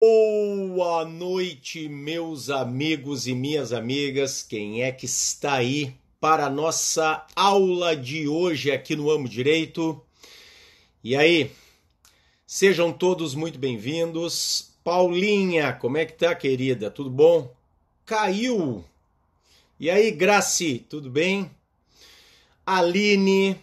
Boa noite, meus amigos e minhas amigas. Quem é que está aí para a nossa aula de hoje aqui no Amo Direito? E aí, sejam todos muito bem-vindos. Paulinha, como é que tá, querida? Tudo bom? Caiu. E aí, Graci, tudo bem? Aline,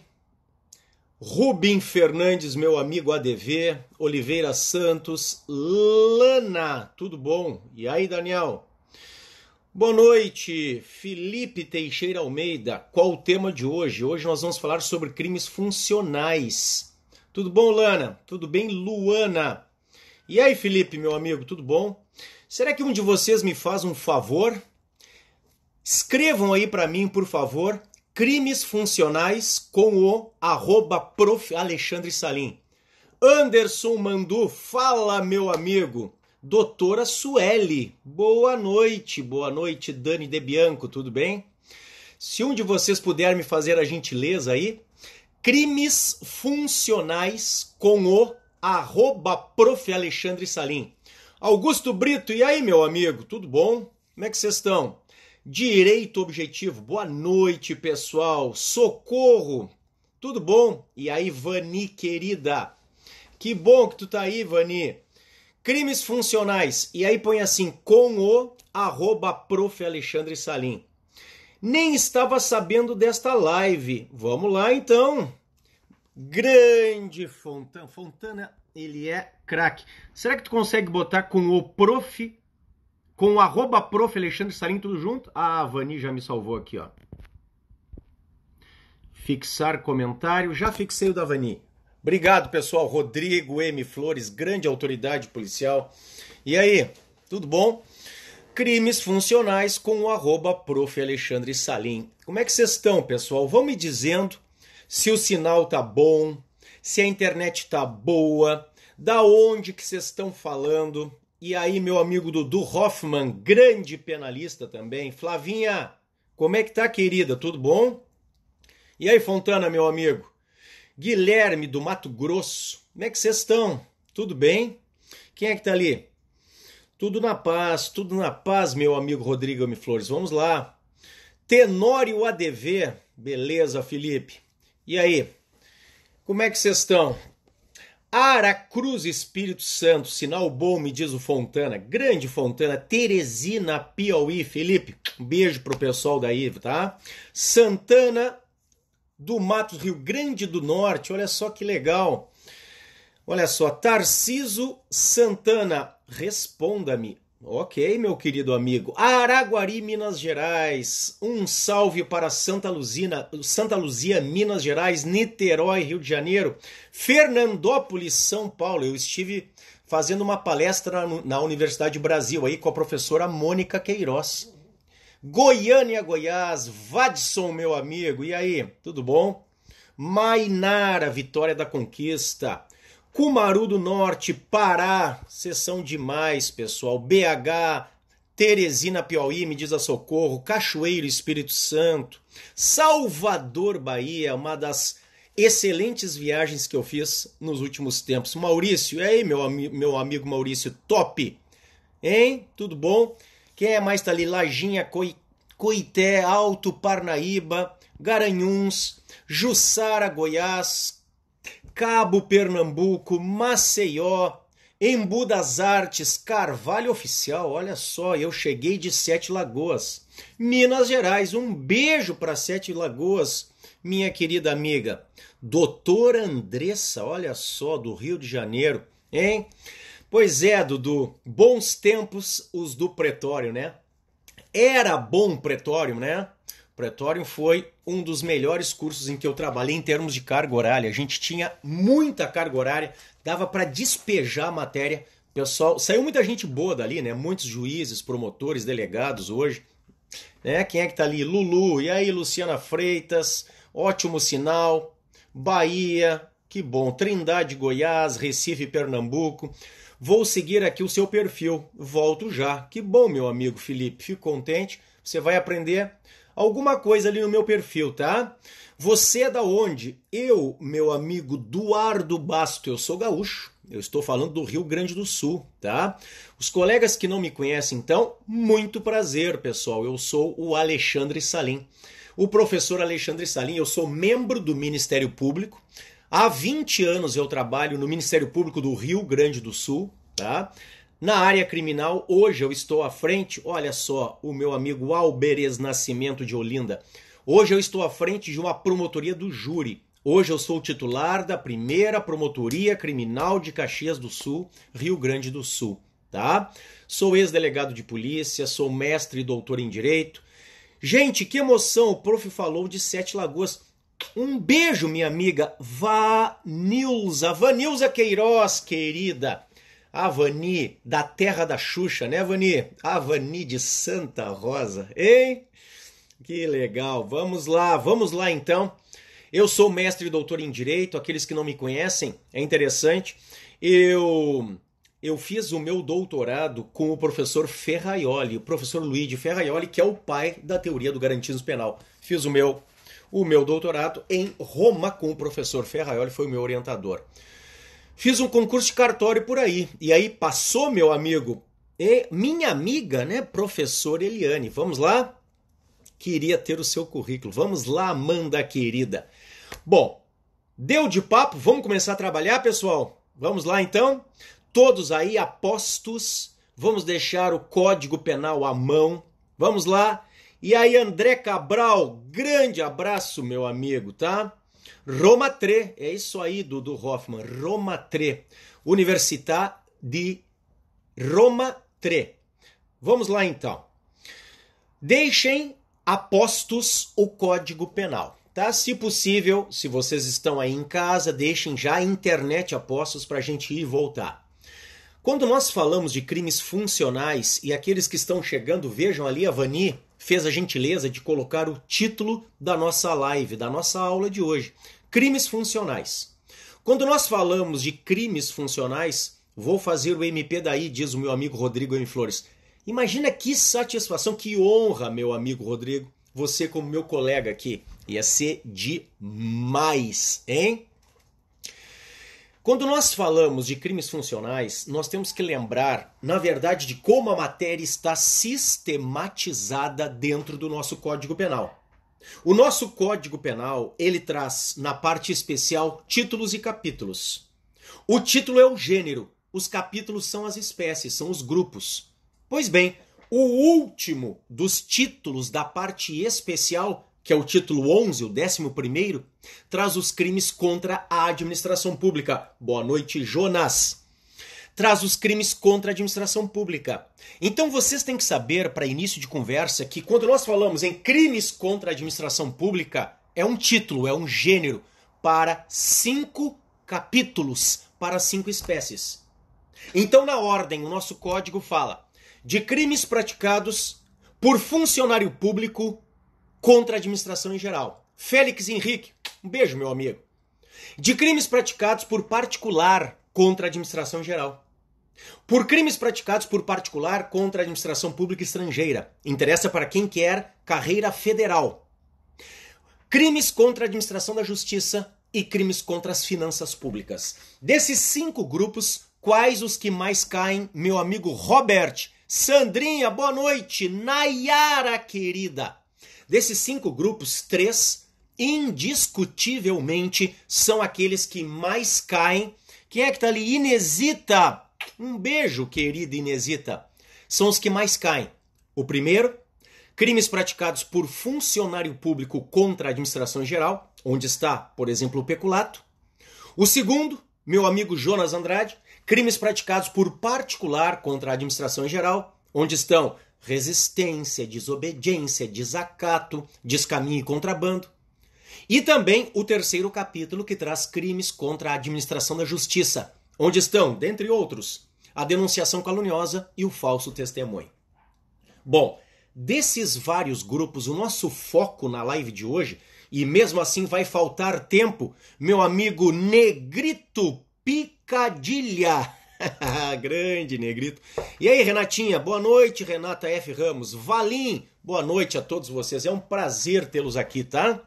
Rubem Fernandes, meu amigo ADV, Oliveira Santos, Lana, tudo bom? E aí, Daniel? Boa noite, Felipe Teixeira Almeida. Qual o tema de hoje? Hoje nós vamos falar sobre crimes funcionais. Tudo bom, Lana? Tudo bem, Luana? E aí, Felipe, meu amigo, tudo bom? Será que um de vocês me faz um favor? Escrevam aí para mim, por favor, crimes funcionais com o @prof. Alexandre Salim. Anderson Mandu, fala, meu amigo. Doutora Sueli, boa noite. Boa noite, Dani De Bianco, tudo bem? Se um de vocês puder me fazer a gentileza aí, crimes funcionais com o @prof. Alexandre Salim. Augusto Brito, e aí, meu amigo, tudo bom? Como é que vocês estão? Direito Objetivo, boa noite, pessoal. Socorro, tudo bom? E aí, Vani, querida? Que bom que tu tá aí, Vani. Crimes funcionais, e aí põe assim, com o @prof. Alexandre Salim. Nem estava sabendo desta live. Vamos lá, então. Grande Fontana. Fontana, ele é craque. Será que tu consegue botar com o prof... com o @prof. Alexandre Salim, tudo junto? Ah, a Vani já me salvou aqui, ó. Fixar comentário. Já fixei o da Vani. Obrigado, pessoal. Rodrigo M. Flores, grande autoridade policial. E aí, tudo bom? Crimes funcionais com o @prof. Alexandre Salim. Como é que vocês estão, pessoal? Vão me dizendo se o sinal tá bom, se a internet tá boa, da onde que vocês estão falando. E aí, meu amigo Dudu Hoffman, grande penalista também. Flavinha, como é que tá, querida? Tudo bom? E aí, Fontana, meu amigo? Guilherme, do Mato Grosso, como é que vocês estão? Tudo bem? Quem é que tá ali? Tudo na paz, meu amigo Rodrigo M. Flores. Vamos lá. Tenório ADV, beleza, Felipe? E aí, como é que vocês estão? Aracruz, Espírito Santo, sinal bom, me diz o Fontana. Grande Fontana. Teresina, Piauí. Felipe, um beijo pro pessoal daí, tá? Santana do Mato, Rio Grande do Norte. Olha só que legal. Olha só, Tarciso Santana, responda-me. Ok, meu querido amigo. Araguari, Minas Gerais. Um salve para Santa Luzia, Minas Gerais, Niterói, Rio de Janeiro, Fernandópolis, São Paulo. Eu estive fazendo uma palestra na Universidade do Brasil aí com a professora Mônica Queiroz. Goiânia, Goiás, Vadson, meu amigo. E aí, tudo bom? Mainara, Vitória da Conquista. Cumaru do Norte, Pará, vocês são demais, pessoal. BH, Teresina, Piauí, me diz a Socorro. Cachoeiro, Espírito Santo. Salvador, Bahia, uma das excelentes viagens que eu fiz nos últimos tempos. Maurício, e aí, meu amigo Maurício, top. Hein? Tudo bom? Quem é mais tá ali? Lajinha, Coité, Alto Parnaíba, Garanhuns, Jussara, Goiás, Cabo Pernambuco, Maceió, Embu das Artes, Carvalho Oficial, olha só, eu cheguei de Sete Lagoas. Minas Gerais, um beijo para Sete Lagoas, minha querida amiga. Doutora Andressa, olha só, do Rio de Janeiro, hein? Pois é, Dudu, bons tempos os do Pretório, né? Era bom Pretório, né? Pretório foi um dos melhores cursos em que eu trabalhei em termos de carga horária. A gente tinha muita carga horária, dava para despejar a matéria. Pessoal, saiu muita gente boa dali, né? Muitos juízes, promotores, delegados hoje. Né? Quem é que tá ali? Lulu, e aí, Luciana Freitas, ótimo sinal. Bahia, que bom. Trindade, Goiás, Recife, Pernambuco. Vou seguir aqui o seu perfil. Volto já. Que bom, meu amigo Felipe. Fico contente. Você vai aprender alguma coisa ali no meu perfil, tá? Você é da onde? Eu, meu amigo Duardo Basto, eu sou gaúcho. Eu estou falando do Rio Grande do Sul, tá? Os colegas que não me conhecem, então, muito prazer, pessoal. Eu sou o Alexandre Salim. O professor Alexandre Salim, eu sou membro do Ministério Público. Há 20 anos eu trabalho no Ministério Público do Rio Grande do Sul, tá? Na área criminal, hoje eu estou à frente, olha só, o meu amigo Alberes Nascimento de Olinda. Hoje eu estou à frente de uma promotoria do júri. Hoje eu sou o titular da primeira promotoria criminal de Caxias do Sul, Rio Grande do Sul, tá? Sou ex-delegado de polícia, sou mestre e doutor em direito. Gente, que emoção, o prof falou de Sete Lagoas. Um beijo, minha amiga Vanilza Queiroz, querida. A Vani, da terra da Xuxa, né, Vani? A Vani de Santa Rosa, hein? Que legal, vamos lá então. Eu sou mestre e doutor em Direito, aqueles que não me conhecem, é interessante. Eu fiz o meu doutorado com o professor Ferraioli, o professor Luigi Ferraioli, que é o pai da teoria do garantismo penal. Fiz o meu doutorado em Roma com o professor Ferraioli, foi o meu orientador. Fiz um concurso de cartório por aí, e aí passou meu amigo e minha amiga, né, professor Eliane. Vamos lá? Queria ter o seu currículo. Vamos lá, Amanda querida. Bom, deu de papo, vamos começar a trabalhar, pessoal? Vamos lá então? Todos aí apostos, vamos deixar o Código Penal à mão. Vamos lá? E aí, André Cabral, grande abraço, meu amigo, tá? Roma 3, é isso aí, Dudu Hoffman, Roma 3, Università de Roma 3. Vamos lá então. Deixem apostos o Código Penal, tá? Se possível, se vocês estão aí em casa, deixem já a internet apostos para a gente ir e voltar. Quando nós falamos de crimes funcionais, e aqueles que estão chegando, vejam ali, a Vani fez a gentileza de colocar o título da nossa live, da nossa aula de hoje. Crimes funcionais. Quando nós falamos de crimes funcionais, vou fazer o MP daí, diz o meu amigo Rodrigo M. Flores. Imagina que satisfação, que honra, meu amigo Rodrigo, você como meu colega aqui. Ia ser demais, hein? Quando nós falamos de crimes funcionais, nós temos que lembrar, na verdade, de como a matéria está sistematizada dentro do nosso Código Penal. O nosso Código Penal, ele traz, na parte especial, títulos e capítulos. O título é o gênero, os capítulos são as espécies, são os grupos. Pois bem, o último dos títulos da parte especial, que é o título 11, o 11º, traz os crimes contra a administração pública. Boa noite, Jonas. Traz os crimes contra a administração pública. Então vocês têm que saber, para início de conversa, que quando nós falamos em crimes contra a administração pública, é um título, é um gênero para 5 capítulos, para 5 espécies. Então, na ordem, o nosso código fala de crimes praticados por funcionário público contra a administração em geral. Félix Henrique, um beijo, meu amigo. De crimes praticados por particular contra a administração em geral. Por crimes praticados por particular contra a administração pública estrangeira. Interessa para quem quer carreira federal. Crimes contra a administração da justiça e crimes contra as finanças públicas. Desses 5 grupos, quais os que mais caem, meu amigo Robert? Sandrinha, boa noite. Nayara, querida. Desses 5 grupos, 3, indiscutivelmente, são aqueles que mais caem. Quem é que tá ali? Inesita. Um beijo, querida Inesita. São os que mais caem. O primeiro, crimes praticados por funcionário público contra a administração em geral, onde está, por exemplo, o peculato. O segundo, meu amigo Jonas Andrade, crimes praticados por particular contra a administração em geral, onde estão resistência, desobediência, desacato, descaminho e contrabando. E também o terceiro capítulo que traz crimes contra a administração da justiça, onde estão, dentre outros, a denunciação caluniosa e o falso testemunho. Bom, desses vários grupos, o nosso foco na live de hoje, e mesmo assim vai faltar tempo, meu amigo Negrito Picadilha. Grande Negrito. E aí, Renatinha, boa noite, Renata F. Ramos. Valim, boa noite a todos vocês. É um prazer tê-los aqui, tá?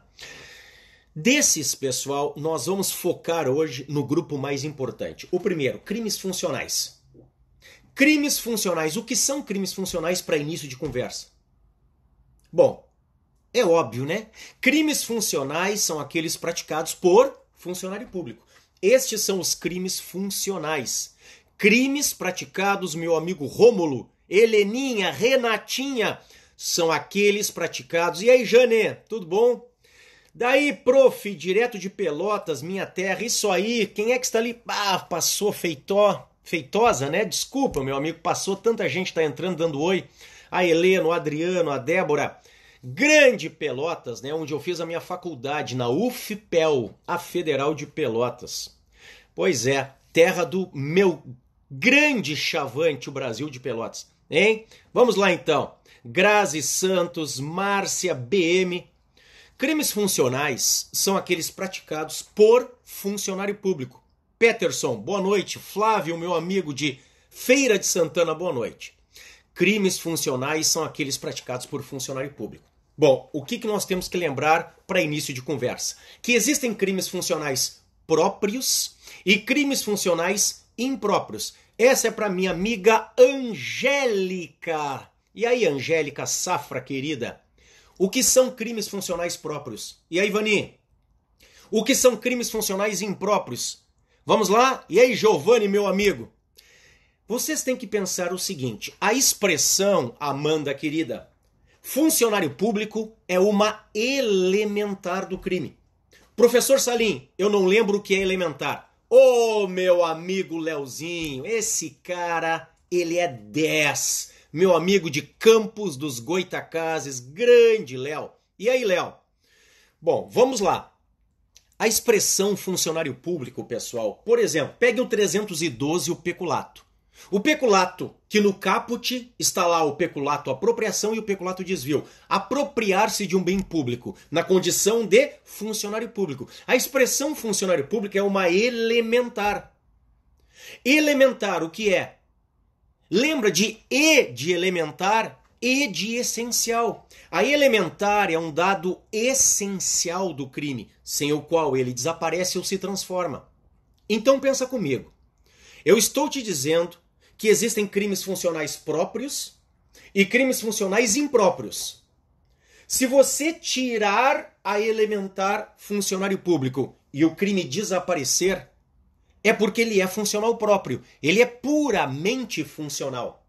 Desses, pessoal, nós vamos focar hoje no grupo mais importante. O primeiro, crimes funcionais. Crimes funcionais. O que são crimes funcionais para início de conversa? Bom, é óbvio, né? Crimes funcionais são aqueles praticados por funcionário público. Estes são os crimes funcionais. Crimes praticados, meu amigo Rômulo, Heleninha, Renatinha, são aqueles praticados. E aí, Jane, tudo bom? Daí, prof, direto de Pelotas, minha terra, isso aí, quem é que está ali? Ah, passou feitosa, né? Desculpa, meu amigo, passou, tanta gente está entrando, dando oi. A Helena, o Adriano, a Débora. Grande Pelotas, né? Onde eu fiz a minha faculdade, na UFPEL, a Federal de Pelotas. Pois é, terra do meu grande chavante, o Brasil de Pelotas. Hein? Vamos lá então. Grazi Santos, Márcia, BM. Crimes funcionais são aqueles praticados por funcionário público. Peterson, boa noite. Flávio, meu amigo de Feira de Santana, boa noite. Crimes funcionais são aqueles praticados por funcionário público. Bom, o que nós temos que lembrar para início de conversa? Que existem crimes funcionais próprios e crimes funcionais impróprios. Essa é para minha amiga Angélica. E aí, Angélica Safra, querida? O que são crimes funcionais próprios? E aí, Vani? O que são crimes funcionais impróprios? Vamos lá? E aí, Giovanni, meu amigo? Vocês têm que pensar o seguinte, a expressão, Amanda, querida, funcionário público é uma elementar do crime. Professor Salim, eu não lembro o que é elementar. Ô, meu amigo Leozinho, esse cara, ele é 10. Meu amigo de Campos dos Goitacazes, grande Léo. E aí, Léo? Bom, vamos lá. A expressão funcionário público, pessoal, por exemplo, pegue o 312, o peculato. O peculato, que no caput está lá o peculato apropriação e o peculato desvio. Apropriar-se de um bem público, na condição de funcionário público. A expressão funcionário público é uma elementar. Elementar, o que é? Lembra de elementar e de essencial. A elementar é um dado essencial do crime, sem o qual ele desaparece ou se transforma. Então pensa comigo. Eu estou te dizendo que existem crimes funcionais próprios e crimes funcionais impróprios. Se você tirar a elementar funcionário público e o crime desaparecer, é porque ele é funcional próprio. Ele é puramente funcional.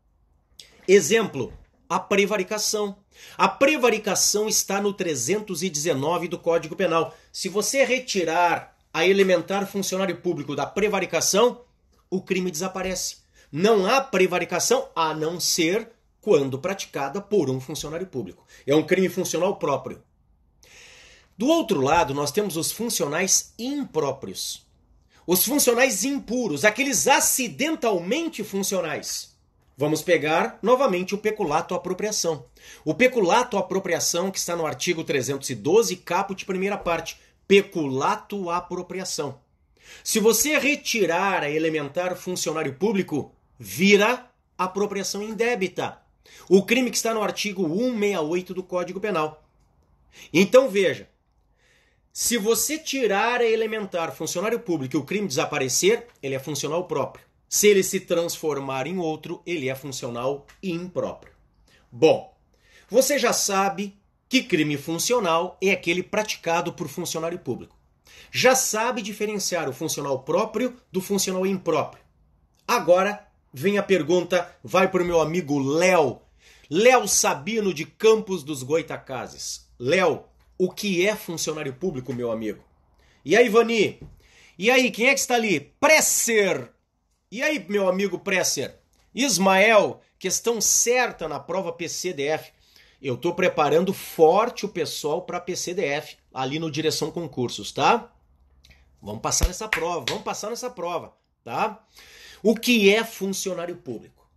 Exemplo, a prevaricação. A prevaricação está no 319 do Código Penal. Se você retirar a elementar funcionário público da prevaricação, o crime desaparece. Não há prevaricação a não ser quando praticada por um funcionário público. É um crime funcional próprio. Do outro lado, nós temos os funcionais impróprios. Os funcionais impuros, aqueles acidentalmente funcionais. Vamos pegar novamente o peculato apropriação. O peculato apropriação que está no artigo 312, caput, primeira parte. Peculato apropriação. Se você retirar a elementar funcionário público, vira apropriação indébita. O crime que está no artigo 168 do Código Penal. Então veja, se você tirar a elementar funcionário público e o crime desaparecer, ele é funcional próprio. Se ele se transformar em outro, ele é funcional impróprio. Bom, você já sabe que crime funcional é aquele praticado por funcionário público. Já sabe diferenciar o funcional próprio do funcional impróprio. Agora vem a pergunta, vai para o meu amigo Léo. Léo Sabino de Campos dos Goitacazes. Léo, o que é funcionário público, meu amigo? E aí, Vani? E aí, quem é que está ali? Presser! E aí, meu amigo Presser? Ismael, questão certa na prova PCDF. Eu estou preparando forte o pessoal para PCDF, ali no Direção Concursos, tá? Vamos passar nessa prova, tá? O que é funcionário público?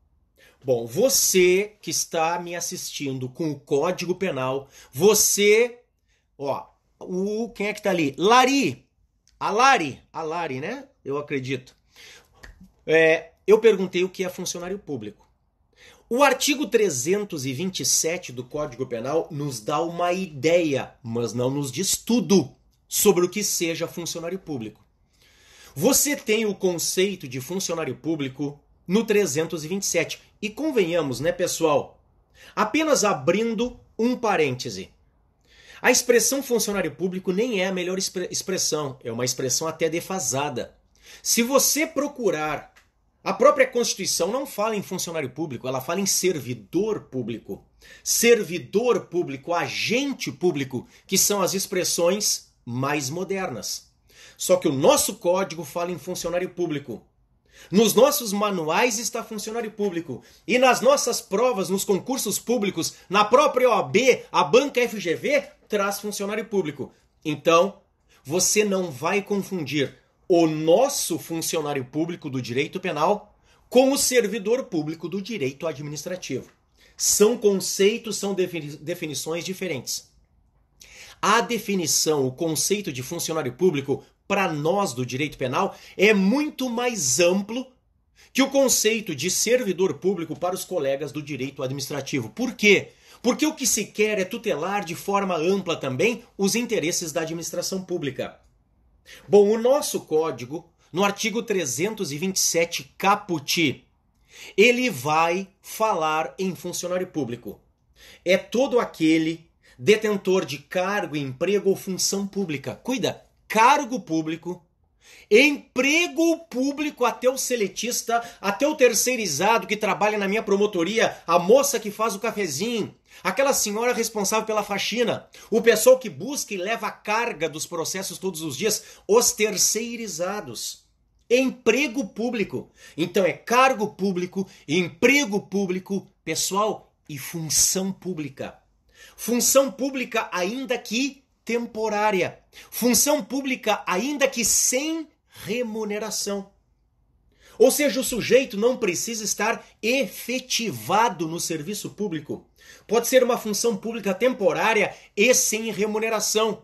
Bom, você que está me assistindo com o Código Penal, você, quem é que tá ali? A Lari, né? Eu acredito. Eu perguntei o que é funcionário público. O artigo 327 do Código Penal nos dá uma ideia, mas não nos diz tudo. sobre o que seja funcionário público. Você tem o conceito de funcionário público no 327. E convenhamos, né, pessoal? Apenas abrindo um parêntese. A expressão funcionário público nem é a melhor expressão, é uma expressão até defasada. Se você procurar, a própria Constituição não fala em funcionário público, ela fala em servidor público. Servidor público, agente público, que são as expressões mais modernas. Só que o nosso código fala em funcionário público. Nos nossos manuais está funcionário público. E nas nossas provas, nos concursos públicos, na própria OAB, a banca FGV traz funcionário público. Então, você não vai confundir o nosso funcionário público do direito penal com o servidor público do direito administrativo. São conceitos, são definições diferentes. A definição, o conceito de funcionário público, para nós do direito penal, é muito mais amplo que o conceito de servidor público para os colegas do direito administrativo. Por quê? Porque o que se quer é tutelar de forma ampla também os interesses da administração pública. Bom, o nosso código, no artigo 327 caput, ele vai falar em funcionário público. É todo aquele detentor de cargo, emprego ou função pública. Cuida! Cargo público, emprego público, até o seletista, até o terceirizado que trabalha na minha promotoria, a moça que faz o cafezinho, aquela senhora responsável pela faxina, o pessoal que busca e leva a carga dos processos todos os dias, os terceirizados. Emprego público. Então é cargo público, emprego público, pessoal, e função pública. Função pública ainda que temporária. Função pública ainda que sem remuneração. Ou seja, o sujeito não precisa estar efetivado no serviço público. Pode ser uma função pública temporária e sem remuneração.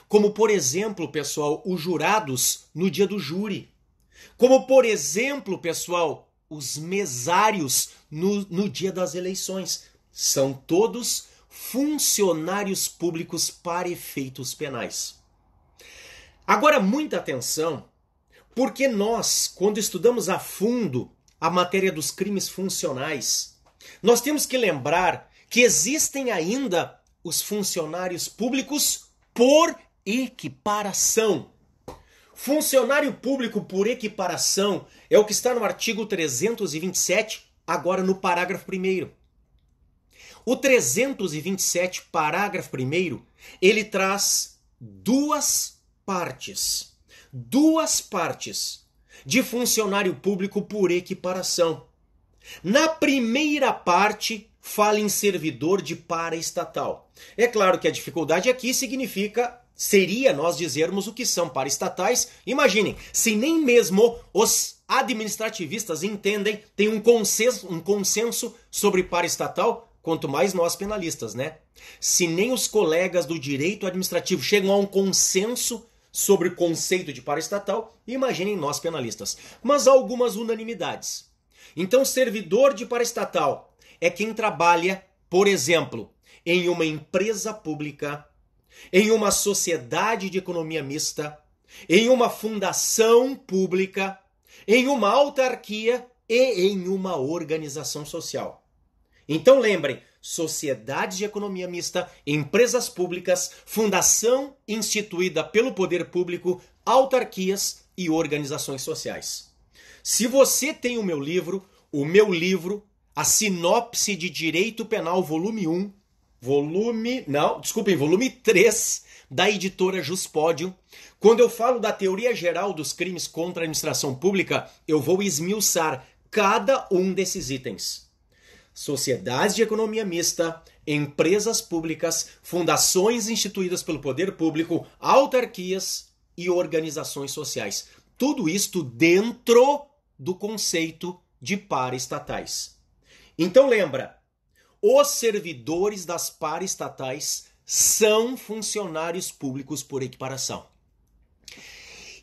Como, por exemplo, pessoal, os jurados no dia do júri. Como, por exemplo, pessoal, os mesários no dia das eleições. São todos funcionários públicos para efeitos penais. Agora, muita atenção, porque nós, quando estudamos a fundo a matéria dos crimes funcionais, nós temos que lembrar que existem ainda os funcionários públicos por equiparação. Funcionário público por equiparação é o que está no artigo 327, agora no parágrafo 1º. O 327, parágrafo 1º, ele traz duas partes de funcionário público por equiparação. Na primeira parte, fala em servidor de paraestatal. É claro que a dificuldade aqui seria nós dizermos o que são paraestatais. Imaginem, se nem mesmo os administrativistas entendem, tem um consenso sobre paraestatal, quanto mais nós penalistas, né? Se nem os colegas do direito administrativo chegam a um consenso sobre o conceito de paraestatal, imaginem nós penalistas. Mas há algumas unanimidades. Então, servidor de paraestatal é quem trabalha, por exemplo, em uma empresa pública, em uma sociedade de economia mista, em uma fundação pública, em uma autarquia e em uma organização social. Então lembrem, sociedades de economia mista, empresas públicas, fundação instituída pelo poder público, autarquias e organizações sociais. Se você tem o meu livro, a Sinopse de Direito Penal, volume 3, da editora Juspodium, quando eu falo da teoria geral dos crimes contra a administração pública, eu vou esmiuçar cada um desses itens. Sociedades de economia mista, empresas públicas, fundações instituídas pelo poder público, autarquias e organizações sociais. Tudo isto dentro do conceito de paraestatais. Então lembra, os servidores das paraestatais são funcionários públicos por equiparação.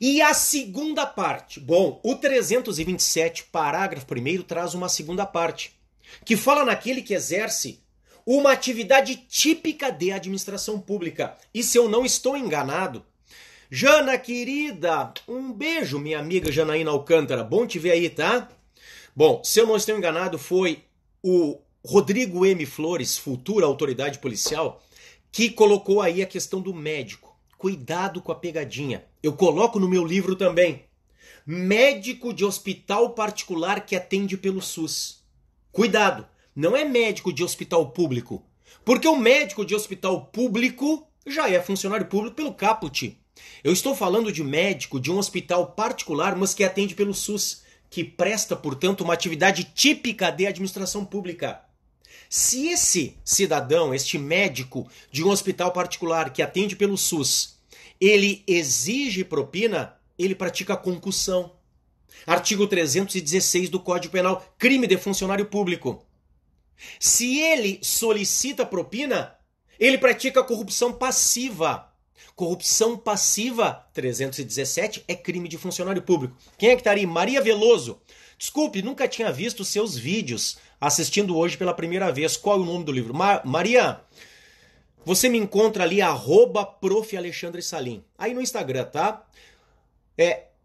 E a segunda parte, o 327, parágrafo 1º, traz uma segunda parte, que fala naquele que exerce uma atividade típica de administração pública. E se eu não estou enganado, Jana, querida, um beijo, minha amiga Janaína Alcântara. Bom te ver aí, tá? Bom, se eu não estou enganado, foi o Rodrigo M. Flores, futura autoridade policial, que colocou aí a questão do médico. Cuidado com a pegadinha. Eu coloco no meu livro também. Médico de hospital particular que atende pelo SUS. Cuidado, não é médico de hospital público. Porque o médico de hospital público já é funcionário público pelo caput. Eu estou falando de médico de um hospital particular, mas que atende pelo SUS, que presta, portanto, uma atividade típica de administração pública. Se esse cidadão, este médico de um hospital particular que atende pelo SUS, ele exige propina, ele pratica concussão. Artigo 316 do Código Penal, crime de funcionário público. Se ele solicita propina, ele pratica corrupção passiva. Corrupção passiva, 317, é crime de funcionário público. Quem é que está aí? Maria Veloso. Desculpe, nunca tinha visto seus vídeos assistindo hoje pela primeira vez. Qual é o nome do livro? Maria, você me encontra ali, @Prof. Alexandre Salim. Aí no Instagram, tá?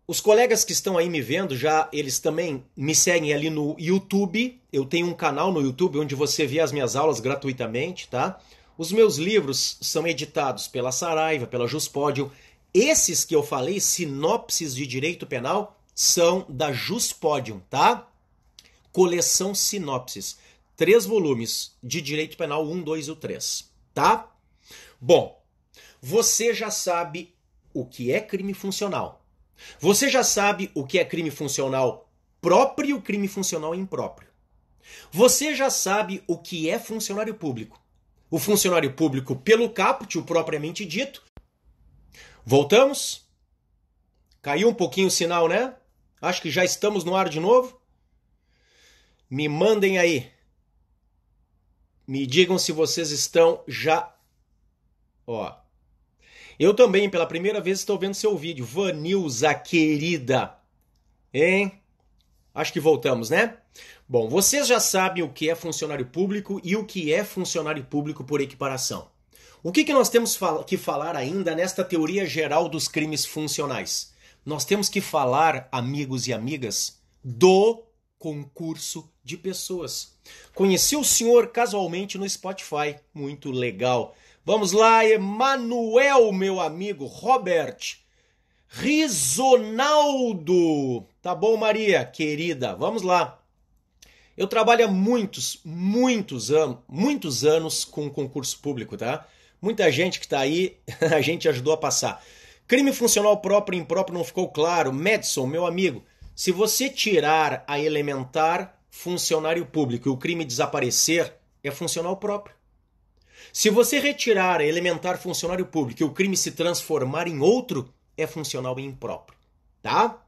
Os colegas que estão aí me vendo, já eles também me seguem ali no YouTube. Eu tenho um canal no YouTube onde você vê as minhas aulas gratuitamente, tá? Os meus livros são editados pela Saraiva, pela Juspodium. Esses que eu falei, sinopses de direito penal, são da Juspodium, tá? Coleção Sinopses. 3 volumes de direito penal, 1, 2 e 3, tá? Bom, você já sabe o que é crime funcional. Você já sabe o que é crime funcional próprio e o crime funcional impróprio. Você já sabe o que é funcionário público. O funcionário público pelo caput, o propriamente dito. Voltamos? Caiu um pouquinho o sinal, né? Acho que já estamos no ar de novo. Me mandem aí. Me digam se vocês estão já... Ó. Eu também, pela primeira vez, estou vendo seu vídeo. Vanilza, querida. Hein? Acho que voltamos, né? Bom, vocês já sabem o que é funcionário público e o que é funcionário público por equiparação. O que nós temos que falar ainda nesta teoria geral dos crimes funcionais? Nós temos que falar, amigos e amigas, do concurso de pessoas. Conheci o senhor casualmente no Spotify. Muito legal. Vamos lá, Emanuel, meu amigo, Robert, Risonaldo. Tá bom, Maria, querida? Vamos lá. Eu trabalho há muitos anos com concurso público, tá? Muita gente que tá aí, a gente ajudou a passar. Crime funcional próprio e impróprio não ficou claro. Madison, meu amigo, se você tirar a elementar funcionário público e o crime desaparecer, é funcional próprio. Se você retirar a elementar funcionário público e o crime se transformar em outro, é funcional e impróprio, tá?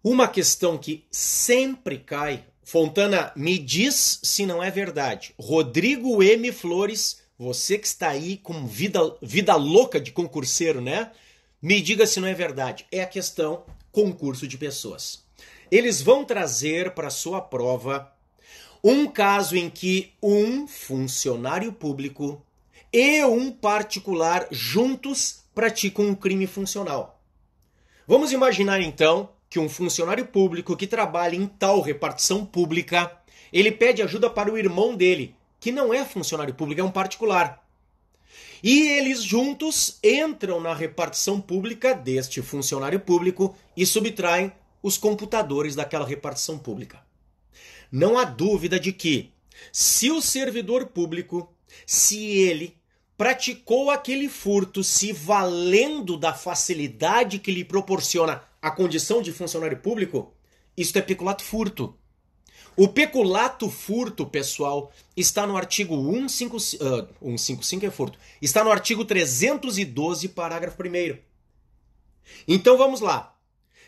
Uma questão que sempre cai, Fontana, me diz se não é verdade. Rodrigo M. Flores, você que está aí com vida louca de concurseiro, né? Me diga se não é verdade. É a questão concurso de pessoas. Eles vão trazer para sua prova um caso em que um funcionário público e um particular juntos praticam um crime funcional. Vamos imaginar então que um funcionário público que trabalha em tal repartição pública, ele pede ajuda para o irmão dele, que não é funcionário público, é um particular. E eles juntos entram na repartição pública deste funcionário público e subtraem os computadores daquela repartição pública. Não há dúvida de que, se o servidor público, se ele praticou aquele furto se valendo da facilidade que lhe proporciona a condição de funcionário público, isto é peculato furto. O peculato furto, pessoal, está no artigo 155 é furto. Está no artigo 312, parágrafo 1º. Então vamos lá.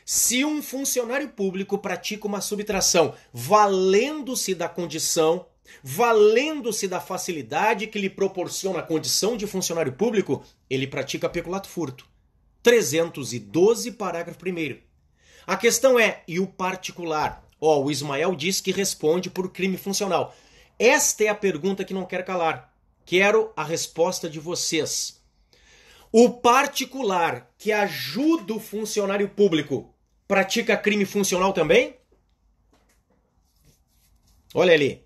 Se um funcionário público pratica uma subtração valendo-se da condição, valendo-se da facilidade que lhe proporciona a condição de funcionário público, ele pratica peculato furto. 312, parágrafo 1º. A questão é, e o particular? O Ismael diz que responde por crime funcional. Esta é a pergunta que não quero calar. Quero a resposta de vocês. O particular que ajuda o funcionário público pratica crime funcional também? Olha ali.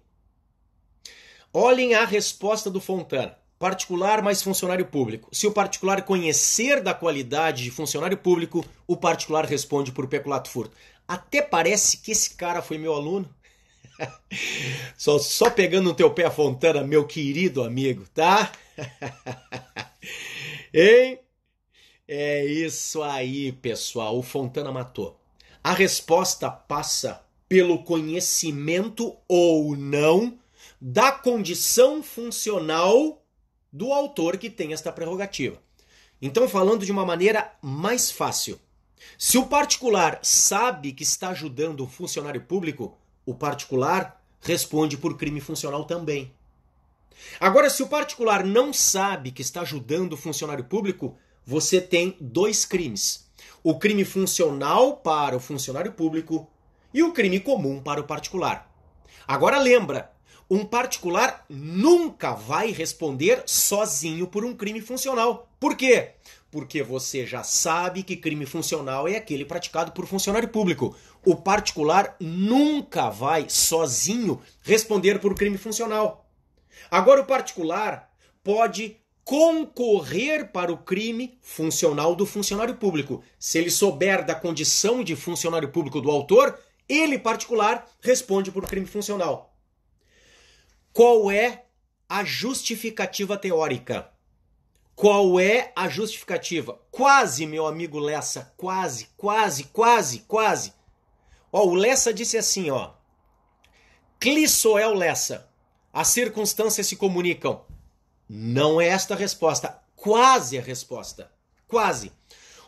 Olhem a resposta do Fontana. Particular mais funcionário público. Se o particular conhecer da qualidade de funcionário público, o particular responde por peculato furto. Até parece que esse cara foi meu aluno. Só pegando no teu pé, Fontana, meu querido amigo, tá? Hein? É isso aí, pessoal. O Fontana matou. A resposta passa pelo conhecimento ou não da condição funcional do autor que tem esta prerrogativa. Então, falando de uma maneira mais fácil, se o particular sabe que está ajudando um funcionário público, o particular responde por crime funcional também. Agora, se o particular não sabe que está ajudando o funcionário público, você tem dois crimes. O crime funcional para o funcionário público e o crime comum para o particular. Agora lembra, um particular nunca vai responder sozinho por um crime funcional. Por quê? Porque você já sabe que crime funcional é aquele praticado por funcionário público. O particular nunca vai sozinho responder por crime funcional. Agora o particular pode concorrer para o crime funcional do funcionário público. Se ele souber da condição de funcionário público do autor, ele, particular, responde por crime funcional. Qual é a justificativa teórica? Qual é a justificativa? Quase, meu amigo Lessa, quase. Ó, o Lessa disse assim, ó. Clissoel Lessa, as circunstâncias se comunicam. Não é esta a resposta, quase a resposta. Quase.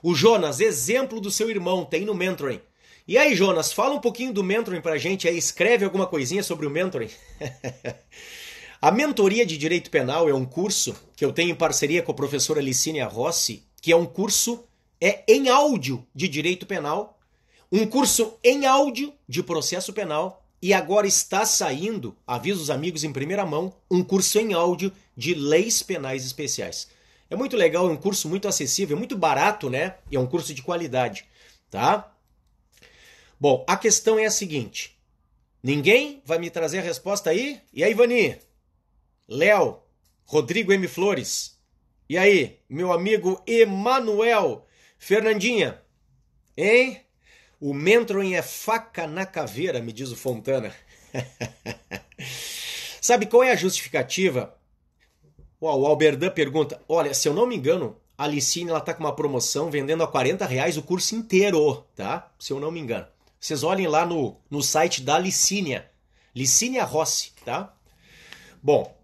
O Jonas, exemplo do seu irmão, tem no mentoring. E aí, Jonas, fala um pouquinho do mentoring pra gente aí, escreve alguma coisinha sobre o mentoring. A mentoria de Direito Penal é um curso que eu tenho em parceria com a professora Licínia Rossi, que é um curso em áudio de Direito Penal, um curso em áudio de Processo Penal, e agora está saindo, aviso os amigos em primeira mão, um curso em áudio de Leis Penais Especiais. É muito legal, é um curso muito acessível, é muito barato, né? E é um curso de qualidade, tá? Bom, a questão é a seguinte. Ninguém vai me trazer a resposta aí? E aí, Vani? Léo? Rodrigo M. Flores? E aí, meu amigo Emanuel? Fernandinha? Hein? O mentoring é faca na caveira, me diz o Fontana. Sabe qual é a justificativa? O Alberdan pergunta, olha, se eu não me engano, a Licine está com uma promoção vendendo a R$40 o curso inteiro, tá? Se eu não me engano. Vocês olhem lá no site da Licínia Rossi, tá? Bom,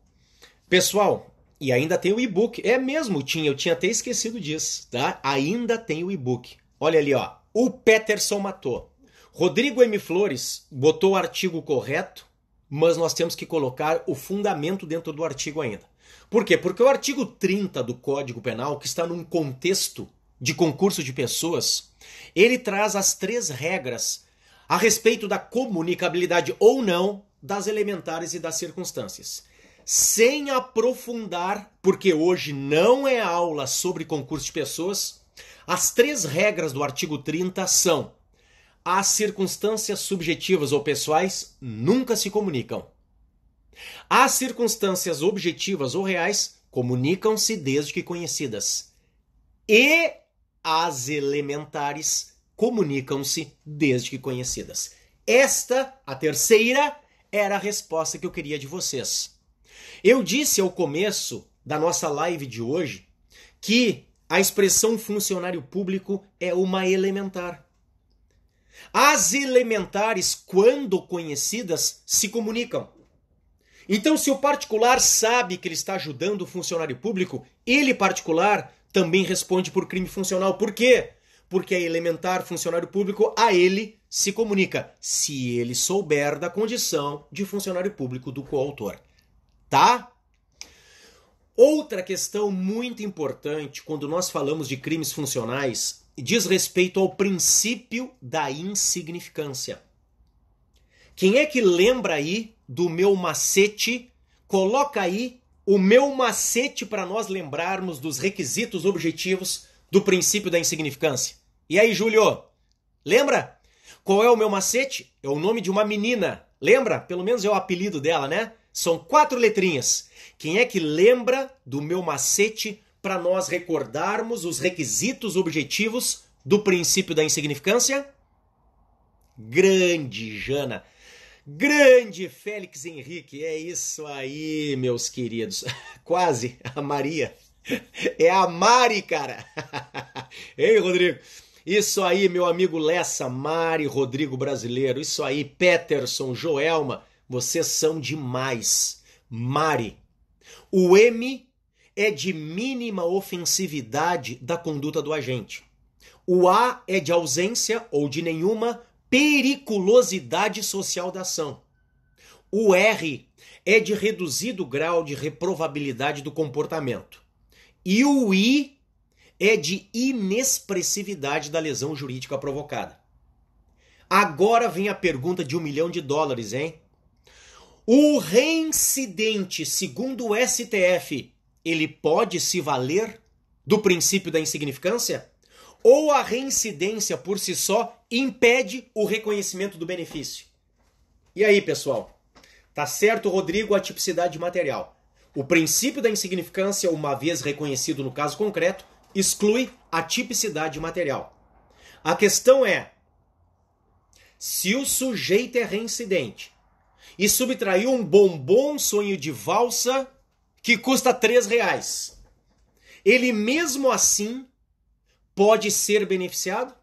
pessoal, e ainda tem o e-book. É mesmo, eu tinha até esquecido disso, tá? Ainda tem o e-book. Olha ali, ó. O Peterson matou. Rodrigo M. Flores botou o artigo correto, mas nós temos que colocar o fundamento dentro do artigo ainda. Por quê? Porque o artigo 30 do Código Penal, que está num contexto de concurso de pessoas, ele traz as 3 regras a respeito da comunicabilidade ou não das elementares e das circunstâncias. Sem aprofundar, porque hoje não é aula sobre concurso de pessoas, as 3 regras do artigo 30 são: as circunstâncias subjetivas ou pessoais nunca se comunicam. As circunstâncias objetivas ou reais comunicam-se desde que conhecidas. E as elementares comunicam-se desde que conhecidas. Esta, a terceira, era a resposta que eu queria de vocês. Eu disse ao começo da nossa live de hoje que a expressão funcionário público é uma elementar. As elementares, quando conhecidas, se comunicam. Então, se o particular sabe que ele está ajudando o funcionário público, ele, particular, também responde por crime funcional. Por quê? Porque a elementar funcionário público a ele se comunica, se ele souber da condição de funcionário público do coautor. Tá? Outra questão muito importante quando nós falamos de crimes funcionais diz respeito ao princípio da insignificância. Quem é que lembra aí do meu macete? Coloca aí o meu macete para nós lembrarmos dos requisitos objetivos do princípio da insignificância. E aí, Júlio? Lembra? Qual é o meu macete? É o nome de uma menina. Lembra? Pelo menos é o apelido dela, né? São 4 letrinhas. Quem é que lembra do meu macete para nós recordarmos os requisitos objetivos do princípio da insignificância? Grande Jana. Grande Félix Henrique. É isso aí, meus queridos. Quase a Maria. É a Mari, cara. Ei, Rodrigo. Isso aí, meu amigo Lessa, Mari, Rodrigo Brasileiro. Isso aí, Peterson, Joelma. Vocês são demais. Mari. O M é de mínima ofensividade da conduta do agente. O A é de ausência ou de nenhuma periculosidade social da ação. O R é de reduzido grau de reprovabilidade do comportamento. E o I é de inexpressividade da lesão jurídica provocada. Agora vem a pergunta de $1 milhão, hein? O reincidente, segundo o STF, ele pode se valer do princípio da insignificância? Ou a reincidência por si só impede o reconhecimento do benefício? E aí, pessoal? Tá certo, Rodrigo, a tipicidade material. O princípio da insignificância, uma vez reconhecido no caso concreto, exclui a tipicidade material. A questão é, se o sujeito é reincidente e subtraiu um bombom sonho de valsa que custa R$3, ele mesmo assim pode ser beneficiado?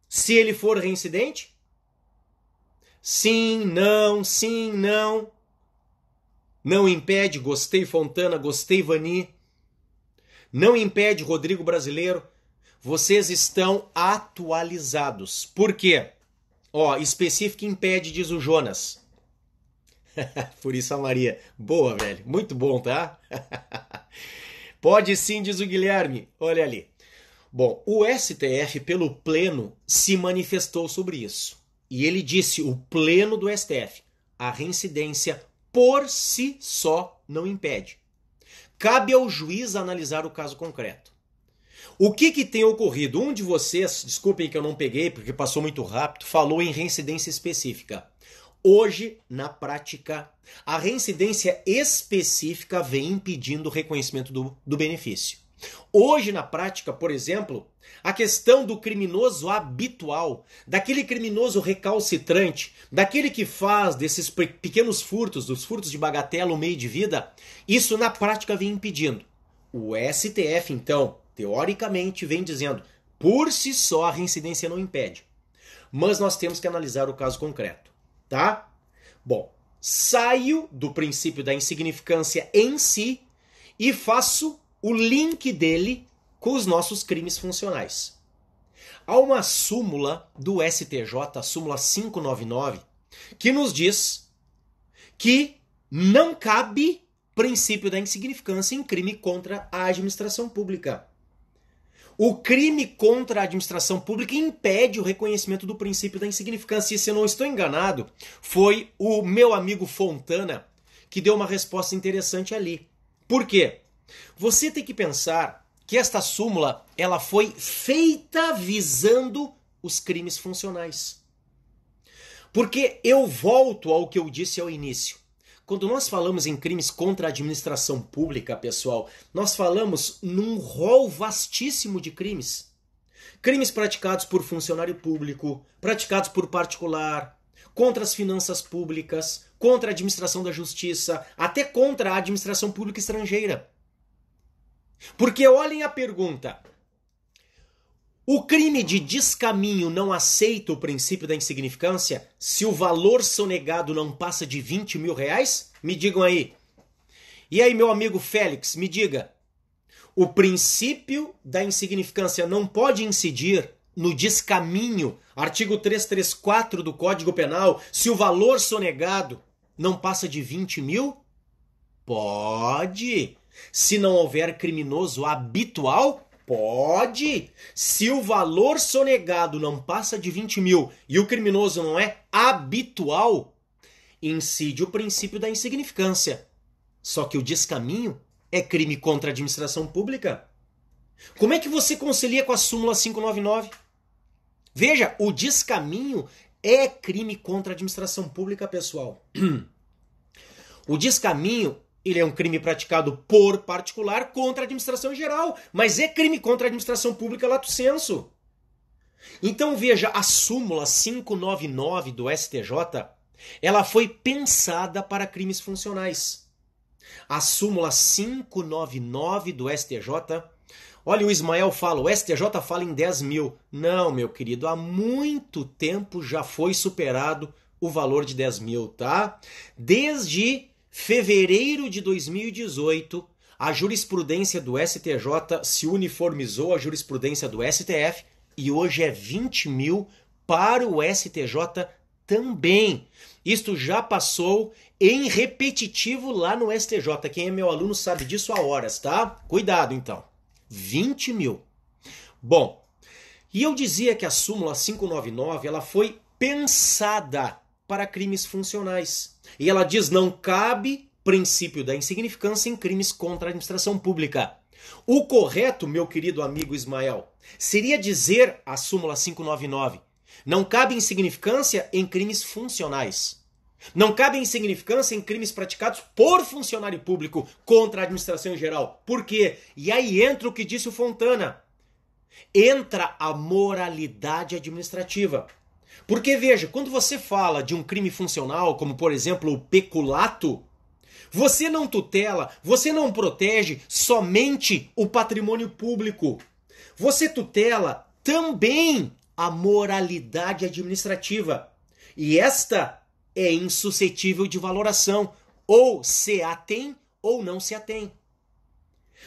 Se ele for reincidente? Sim, não, sim, não. Não impede, gostei Fontana, gostei Vani. Não impede, Rodrigo Brasileiro. Vocês estão atualizados. Por quê? Ó, específico impede, diz o Jonas. Por isso a Maria. Boa, velho. Muito bom, tá? Pode sim, diz o Guilherme. Olha ali. Bom, o STF, pelo pleno, se manifestou sobre isso. E ele disse, o pleno do STF, a reincidência por si só não impede. Cabe ao juiz analisar o caso concreto. O que tem ocorrido? Um de vocês, desculpem que eu não peguei porque passou muito rápido, falou em reincidência específica. Hoje, na prática, a reincidência específica vem impedindo o reconhecimento do benefício. Hoje, na prática, por exemplo, a questão do criminoso habitual, daquele criminoso recalcitrante, daquele que faz desses pequenos furtos, dos furtos de bagatela, o meio de vida, isso na prática vem impedindo. O STF, então, teoricamente, vem dizendo, por si só a reincidência não impede. Mas nós temos que analisar o caso concreto, tá? Bom, saio do princípio da insignificância em si e faço o link dele com os nossos crimes funcionais. Há uma súmula do STJ, a súmula 599, que nos diz que não cabe princípio da insignificância em crime contra a administração pública. O crime contra a administração pública impede o reconhecimento do princípio da insignificância. E se eu não estou enganado, foi o meu amigo Fontana que deu uma resposta interessante ali. Por quê? Você tem que pensar que esta súmula ela foi feita visando os crimes funcionais. Porque eu volto ao que eu disse ao início. Quando nós falamos em crimes contra a administração pública, pessoal, nós falamos num rol vastíssimo de crimes. Crimes praticados por funcionário público, praticados por particular, contra as finanças públicas, contra a administração da justiça, até contra a administração pública estrangeira. Porque olhem a pergunta. O crime de descaminho não aceita o princípio da insignificância se o valor sonegado não passa de R$20 mil? Me digam aí. E aí, meu amigo Félix, me diga. O princípio da insignificância não pode incidir no descaminho, artigo 334 do Código Penal, se o valor sonegado não passa de R$20 mil? Pode. Se não houver criminoso habitual, pode. Se o valor sonegado não passa de R$20 mil e o criminoso não é habitual, incide o princípio da insignificância. Só que o descaminho é crime contra a administração pública. Como é que você concilia com a súmula 599? Veja, o descaminho é crime contra a administração pública, pessoal. O descaminho, ele é um crime praticado por particular contra a administração em geral, mas é crime contra a administração pública lato sensu. Então veja, a súmula 599 do STJ, ela foi pensada para crimes funcionais. A súmula 599 do STJ, olha, o Ismael fala, o STJ fala em 10 mil. Não, meu querido, há muito tempo já foi superado o valor de 10 mil, tá? Desde fevereiro de 2018, a jurisprudência do STJ se uniformizou à jurisprudência do STF e hoje é 20 mil para o STJ também. Isto já passou em repetitivo lá no STJ. Quem é meu aluno sabe disso há horas, tá? Cuidado, então. 20 mil. Bom, e eu dizia que a súmula 599 ela foi pensada para crimes funcionais. E ela diz não cabe princípio da insignificância em crimes contra a administração pública. O correto, meu querido amigo Ismael, seria dizer a súmula 599 não cabe insignificância em crimes funcionais. Não cabe insignificância em crimes praticados por funcionário público contra a administração em geral. Por quê? E aí entra o que disse o Fontana. Entra a moralidade administrativa. Porque, veja, quando você fala de um crime funcional, como por exemplo o peculato, você não tutela, você não protege somente o patrimônio público. Você tutela também a moralidade administrativa. E esta é insuscetível de valoração. Ou se atém ou não se atém.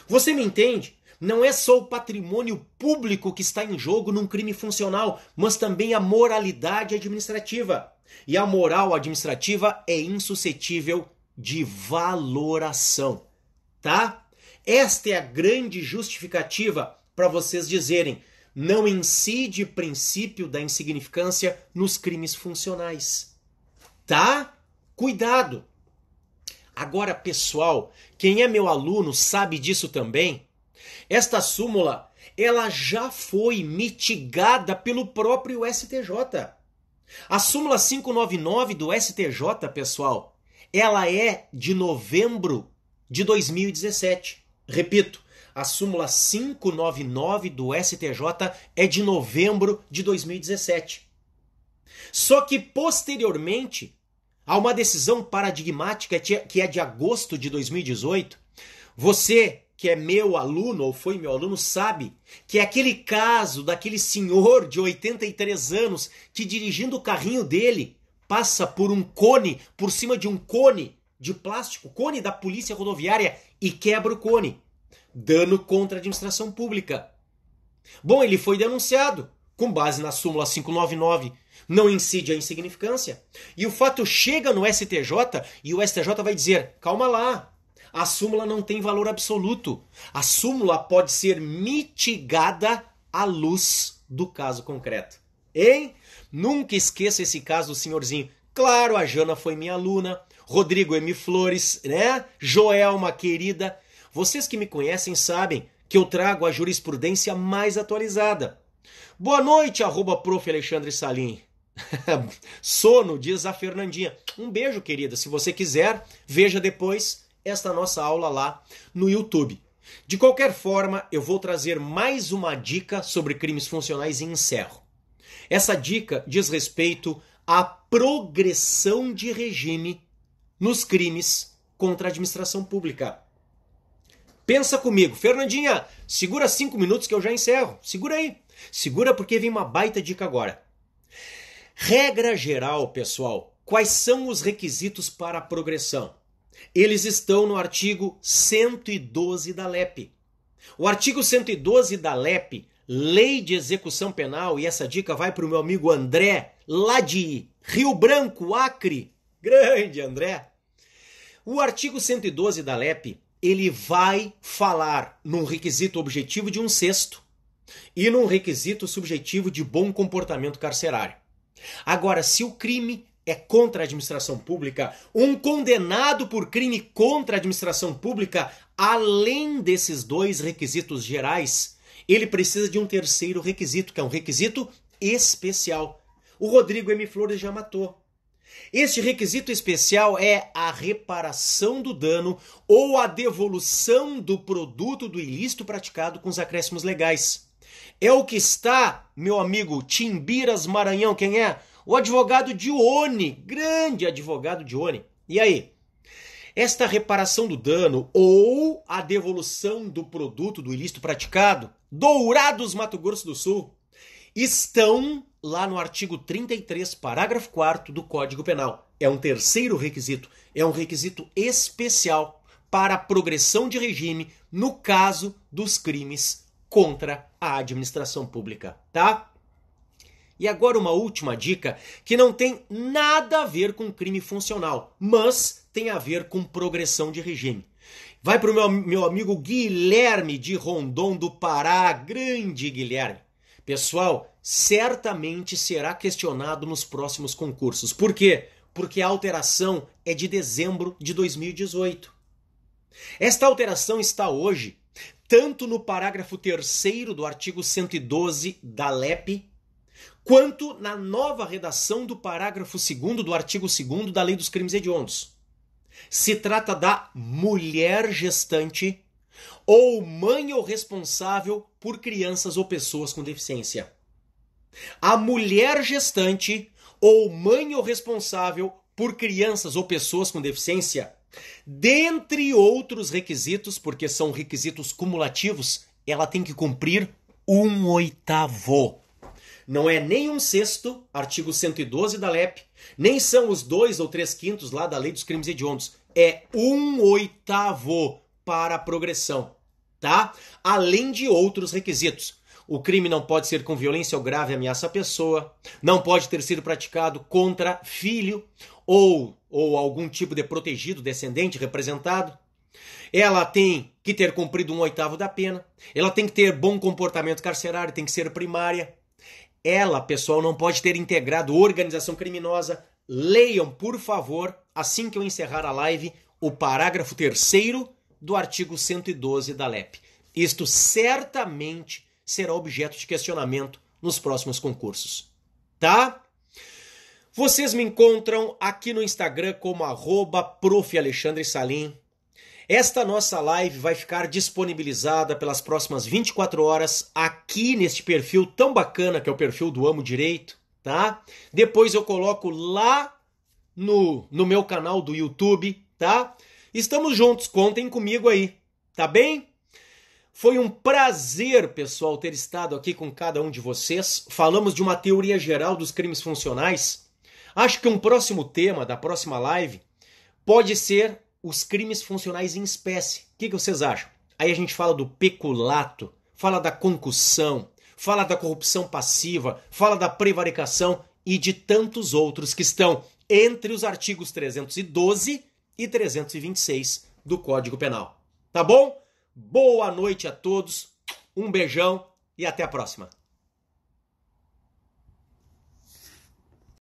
Você me entende? Não é só o patrimônio público que está em jogo num crime funcional, mas também a moralidade administrativa. E a moral administrativa é insuscetível de valoração, tá? Esta é a grande justificativa para vocês dizerem não incide princípio da insignificância nos crimes funcionais. Tá? Cuidado! Agora, pessoal, quem é meu aluno sabe disso também. Esta súmula, ela já foi mitigada pelo próprio STJ. A súmula 599 do STJ, pessoal, ela é de novembro de 2017. Repito, a súmula 599 do STJ é de novembro de 2017. Só que, posteriormente, há uma decisão paradigmática que é de agosto de 2018. Você, que é meu aluno ou foi meu aluno, sabe que é aquele caso daquele senhor de 83 anos que, dirigindo o carrinho dele, passa por um cone, por cima de um cone de plástico, cone da polícia rodoviária, e quebra o cone. Dano contra a administração pública. Bom, ele foi denunciado, com base na súmula 599, não incide a insignificância. E o fato chega no STJ e o STJ vai dizer, calma lá, a súmula não tem valor absoluto. A súmula pode ser mitigada à luz do caso concreto. Hein? Nunca esqueça esse caso do senhorzinho. Claro, a Jana foi minha aluna, Rodrigo M. Flores, né? Joelma, querida. Vocês que me conhecem sabem que eu trago a jurisprudência mais atualizada. Boa noite, @prof. Alexandre Salim. Sono, diz a Fernandinha. Um beijo, querida. Se você quiser, veja depois esta nossa aula lá no YouTube. De qualquer forma, eu vou trazer mais uma dica sobre crimes funcionais e encerro. Essa dica diz respeito à progressão de regime nos crimes contra a administração pública. Pensa comigo. Fernandinha, segura 5 minutos que eu já encerro. Segura aí. Segura porque vem uma baita dica agora. Regra geral, pessoal, quais são os requisitos para a progressão? Eles estão no artigo 112 da LEP. O artigo 112 da LEP, Lei de Execução Penal, e essa dica vai para o meu amigo André, lá de Rio Branco, Acre. Grande, André. O artigo 112 da LEP, ele vai falar num requisito objetivo de 1/6 e num requisito subjetivo de bom comportamento carcerário. Agora, se o crime é contra a administração pública. Um condenado por crime contra a administração pública, além desses dois requisitos gerais, ele precisa de um terceiro requisito, que é um requisito especial. O Rodrigo M. Flores já matou. Este requisito especial é a reparação do dano ou a devolução do produto do ilícito praticado com os acréscimos legais. É o que está, meu amigo Timbiras Maranhão, quem é? O advogado Dione, grande advogado Dione. E aí? Esta reparação do dano ou a devolução do produto do ilícito praticado, Dourados, Mato Grosso do Sul, estão lá no artigo 33, parágrafo 4º do Código Penal. É um terceiro requisito, é um requisito especial para a progressão de regime no caso dos crimes contra a administração pública, tá? E agora uma última dica que não tem nada a ver com crime funcional, mas tem a ver com progressão de regime. Vai para o meu amigo Guilherme de Rondon do Pará, grande Guilherme. Pessoal, certamente será questionado nos próximos concursos. Por quê? Porque a alteração é de dezembro de 2018. Esta alteração está hoje tanto no parágrafo 3º do artigo 112 da LEP, quanto na nova redação do parágrafo 2º do artigo 2º da Lei dos Crimes Hediondos. Se trata da mulher gestante ou mãe ou responsável por crianças ou pessoas com deficiência. A mulher gestante ou mãe ou responsável por crianças ou pessoas com deficiência, dentre outros requisitos, porque são requisitos cumulativos, ela tem que cumprir 1/8. Não é nem 1/6, artigo 112 da LEP, nem são os 2 ou 3/5 lá da Lei dos Crimes Hediondos. É 1/8 para a progressão, tá? Além de outros requisitos. O crime não pode ser com violência ou grave ameaça à pessoa, não pode ter sido praticado contra filho ou algum tipo de protegido, descendente, representado. Ela tem que ter cumprido 1/8 da pena, ela tem que ter bom comportamento carcerário, tem que ser primária. Ela, pessoal, não pode ter integrado organização criminosa. Leiam, por favor, assim que eu encerrar a live, o parágrafo 3º do artigo 112 da LEP. Isto certamente será objeto de questionamento nos próximos concursos. Tá? Vocês me encontram aqui no Instagram como @prof.alexandre_salim. Esta nossa live vai ficar disponibilizada pelas próximas 24 horas aqui neste perfil tão bacana que é o perfil do Amo Direito, tá? Depois eu coloco lá no meu canal do YouTube, tá? Estamos juntos, contem comigo aí, tá bem? Foi um prazer, pessoal, ter estado aqui com cada um de vocês. Falamos de uma teoria geral dos crimes funcionais. Acho que um próximo tema da próxima live pode ser os crimes funcionais em espécie. O que vocês acham? Aí a gente fala do peculato, fala da concussão, fala da corrupção passiva, fala da prevaricação e de tantos outros que estão entre os artigos 312 e 326 do Código Penal. Tá bom? Boa noite a todos, um beijão e até a próxima.